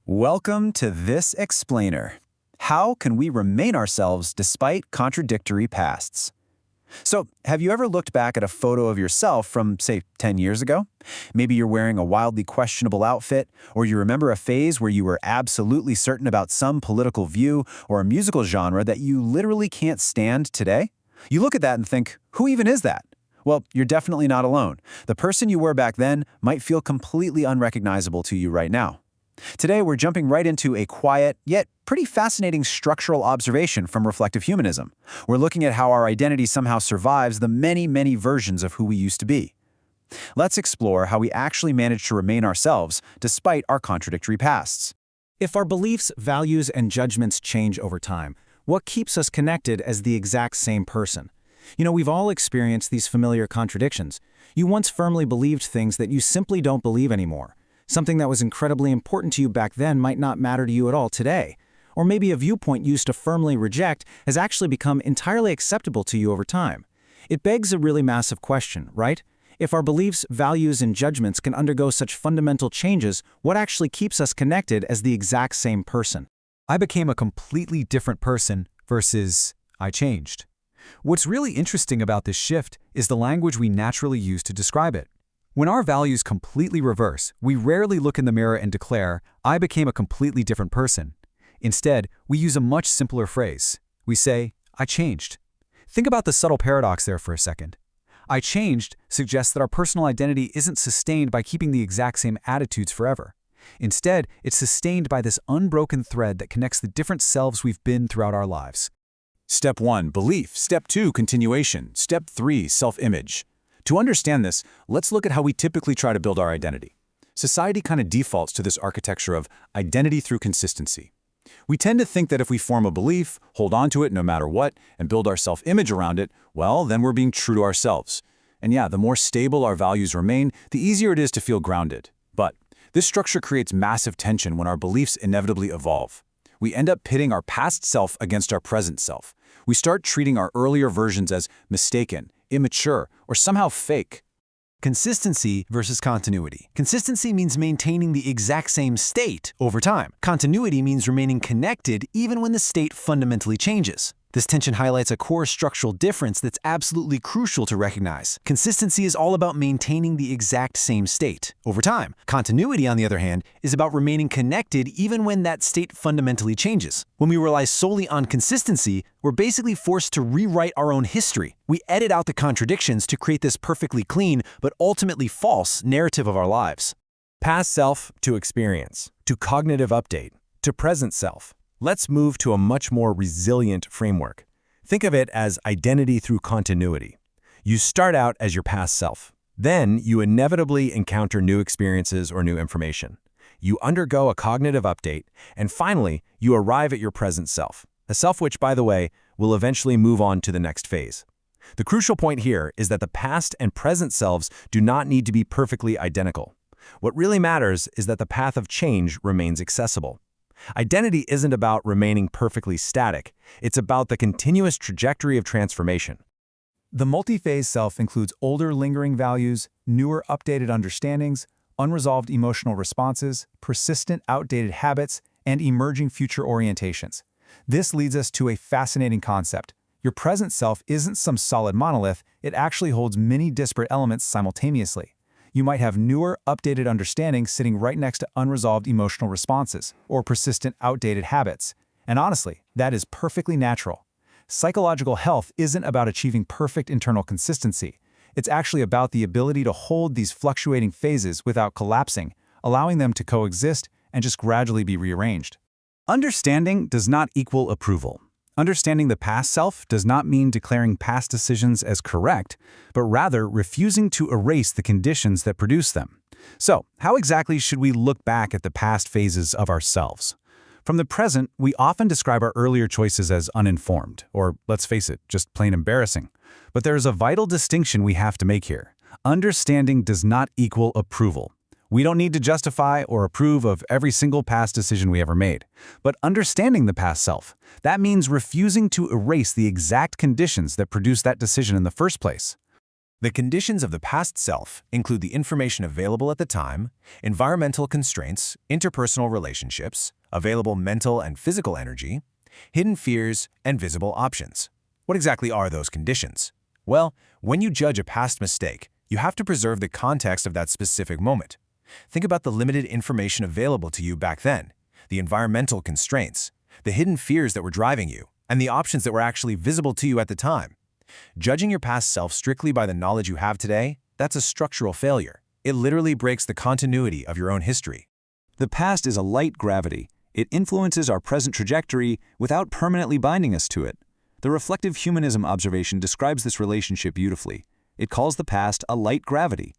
Welcome to This Explainer. How can we remain ourselves despite contradictory pasts? So, have you ever looked back at a photo of yourself from, say, 10 years ago? Maybe you're wearing a wildly questionable outfit, or you remember a phase where you were absolutely certain about some political view or a musical genre that you literally can't stand today? You look at that and think, who even is that? Well, you're definitely not alone. The person you were back then might feel completely unrecognizable to you right now. Today, we're jumping right into a quiet, yet pretty fascinating structural observation from reflective humanism. We're looking at how our identity somehow survives the many, many versions of who we used to be. Let's explore how we actually manage to remain ourselves despite our contradictory pasts. If our beliefs, values, and judgments change over time, what keeps us connected as the exact same person? We've all experienced these familiar contradictions. You once firmly believed things that you simply don't believe anymore. Something that was incredibly important to you back then might not matter to you at all today. Or maybe a viewpoint you used to firmly reject has actually become entirely acceptable to you over time. It begs a really massive question, right? If our beliefs, values, and judgments can undergo such fundamental changes, what actually keeps us connected as the exact same person? I became a completely different person versus I changed. What's really interesting about this shift is the language we naturally use to describe it. When our values completely reverse, we rarely look in the mirror and declare, I became a completely different person. Instead, we use a much simpler phrase. We say, I changed. Think about the subtle paradox there for a second. I changed suggests that our personal identity isn't sustained by keeping the exact same attitudes forever. Instead, it's sustained by this unbroken thread that connects the different selves we've been throughout our lives. Step 1, belief. Step 2, continuation. Step 3, self-image. To understand this, let's look at how we typically try to build our identity. Society kind of defaults to this architecture of identity through consistency. We tend to think that if we form a belief, hold on to it no matter what, and build our self-image around it, well, then we're being true to ourselves. And yeah, the more stable our values remain, the easier it is to feel grounded. But this structure creates massive tension when our beliefs inevitably evolve. We end up pitting our past self against our present self. We start treating our earlier versions as mistaken, immature, or somehow fake. Consistency versus continuity. Consistency means maintaining the exact same state over time. Continuity means remaining connected even when the state fundamentally changes. This tension highlights a core structural difference that's absolutely crucial to recognize. Consistency is all about maintaining the exact same state over time. Continuity, on the other hand, is about remaining connected even when that state fundamentally changes. When we rely solely on consistency, we're basically forced to rewrite our own history. We edit out the contradictions to create this perfectly clean, but ultimately false narrative of our lives. Past self to experience, to cognitive update, to present self. Let's move to a much more resilient framework. Think of it as identity through continuity. You start out as your past self. Then you inevitably encounter new experiences or new information. You undergo a cognitive update, and finally, you arrive at your present self, a self which, by the way, will eventually move on to the next phase. The crucial point here is that the past and present selves do not need to be perfectly identical. What really matters is that the path of change remains accessible. Identity isn't about remaining perfectly static. It's about the continuous trajectory of transformation. The multi-phase self includes older lingering values, newer updated understandings, unresolved emotional responses, persistent outdated habits, and emerging future orientations. This leads us to a fascinating concept. Your present self isn't some solid monolith, it actually holds many disparate elements simultaneously. You might have newer, updated understandings sitting right next to unresolved emotional responses or persistent, outdated habits. And honestly, that is perfectly natural. Psychological health isn't about achieving perfect internal consistency. It's actually about the ability to hold these fluctuating phases without collapsing, allowing them to coexist and just gradually be rearranged. Understanding does not equal approval. Understanding the past self does not mean declaring past decisions as correct, but rather refusing to erase the conditions that produce them. So, how exactly should we look back at the past phases of ourselves? From the present, we often describe our earlier choices as uninformed, or, let's face it, just plain embarrassing. But there is a vital distinction we have to make here. Understanding does not equal approval. We don't need to justify or approve of every single past decision we ever made. But understanding the past self, that means refusing to erase the exact conditions that produced that decision in the first place. The conditions of the past self include the information available at the time, environmental constraints, interpersonal relationships, available mental and physical energy, hidden fears, and visible options. What exactly are those conditions? Well, when you judge a past mistake, you have to preserve the context of that specific moment. Think about the limited information available to you back then, the environmental constraints, the hidden fears that were driving you, and the options that were actually visible to you at the time. Judging your past self strictly by the knowledge you have today, that's a structural failure. It literally breaks the continuity of your own history. The past is a light gravity. It influences our present trajectory without permanently binding us to it. The reflective humanism observation describes this relationship beautifully. It calls the past a light gravity.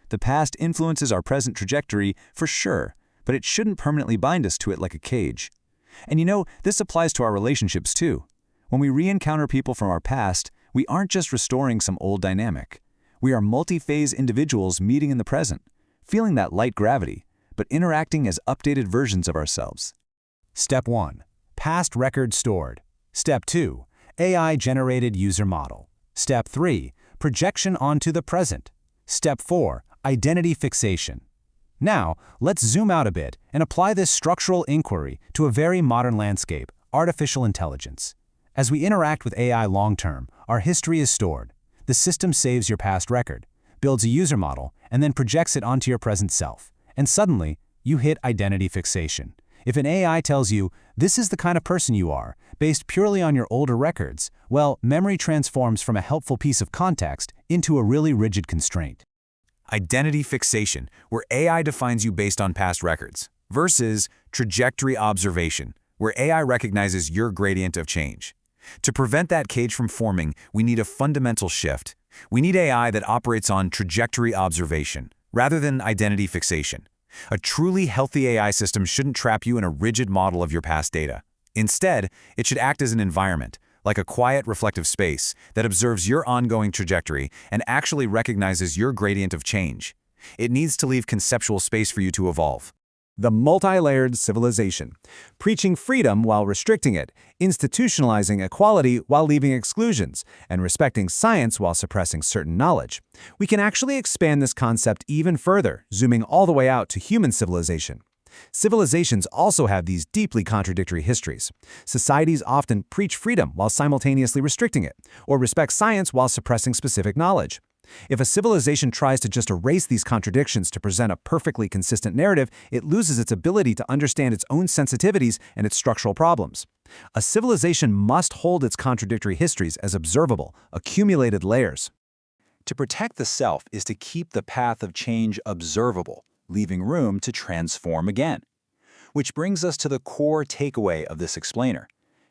The past influences our present trajectory for sure, but it shouldn't permanently bind us to it like a cage. And you know, this applies to our relationships too. When we re-encounter people from our past, we aren't just restoring some old dynamic. We are multi-phase individuals meeting in the present, feeling that light gravity, but interacting as updated versions of ourselves. Step 1. Past record stored. Step 2. AI-generated user model. Step 3. Projection onto the present. Step 4. Identity fixation. Now, let's zoom out a bit and apply this structural inquiry to a very modern landscape, artificial intelligence. As we interact with AI long-term, our history is stored. The system saves your past record, builds a user model, and then projects it onto your present self. And suddenly, you hit identity fixation. If an AI tells you, this is the kind of person you are, based purely on your older records, well, memory transforms from a helpful piece of context into a really rigid constraint. Identity fixation, where AI defines you based on past records, versus trajectory observation, where AI recognizes your gradient of change. To prevent that cage from forming, we need a fundamental shift. We need AI that operates on trajectory observation, rather than identity fixation. A truly healthy AI system shouldn't trap you in a rigid model of your past data. Instead, it should act as an environment, like a quiet, reflective space that observes your ongoing trajectory and actually recognizes your gradient of change. It needs to leave conceptual space for you to evolve. The multi-layered civilization, preaching freedom while restricting it, institutionalizing equality while leaving exclusions, and respecting science while suppressing certain knowledge. We can actually expand this concept even further, zooming all the way out to human civilization. Civilizations also have these deeply contradictory histories. Societies often preach freedom while simultaneously restricting it, or respect science while suppressing specific knowledge. If a civilization tries to just erase these contradictions to present a perfectly consistent narrative, it loses its ability to understand its own sensitivities and its structural problems. A civilization must hold its contradictory histories as observable, accumulated layers. To protect the self is to keep the path of change observable, leaving room to transform again. Which brings us to the core takeaway of this explainer.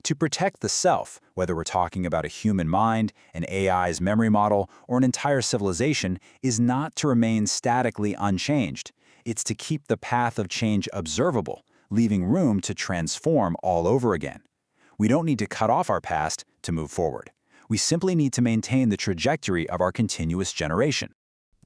To protect the self, whether we're talking about a human mind, an AI's memory model, or an entire civilization, is not to remain statically unchanged. It's to keep the path of change observable, leaving room to transform all over again. We don't need to cut off our past to move forward. We simply need to maintain the trajectory of our continuous generation.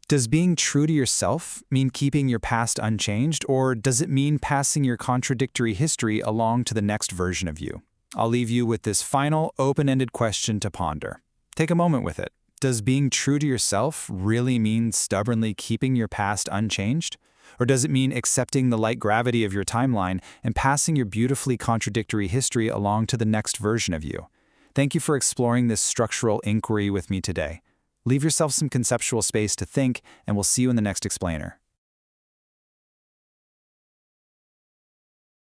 Does being true to yourself mean keeping your past unchanged, or does it mean passing your contradictory history along to the next version of you? I'll leave you with this final, open-ended question to ponder. Take a moment with it. Does being true to yourself really mean stubbornly keeping your past unchanged? Or does it mean accepting the light gravity of your timeline and passing your beautifully contradictory history along to the next version of you? Thank you for exploring this structural inquiry with me today. Leave yourself some conceptual space to think, and we'll see you in the next explainer.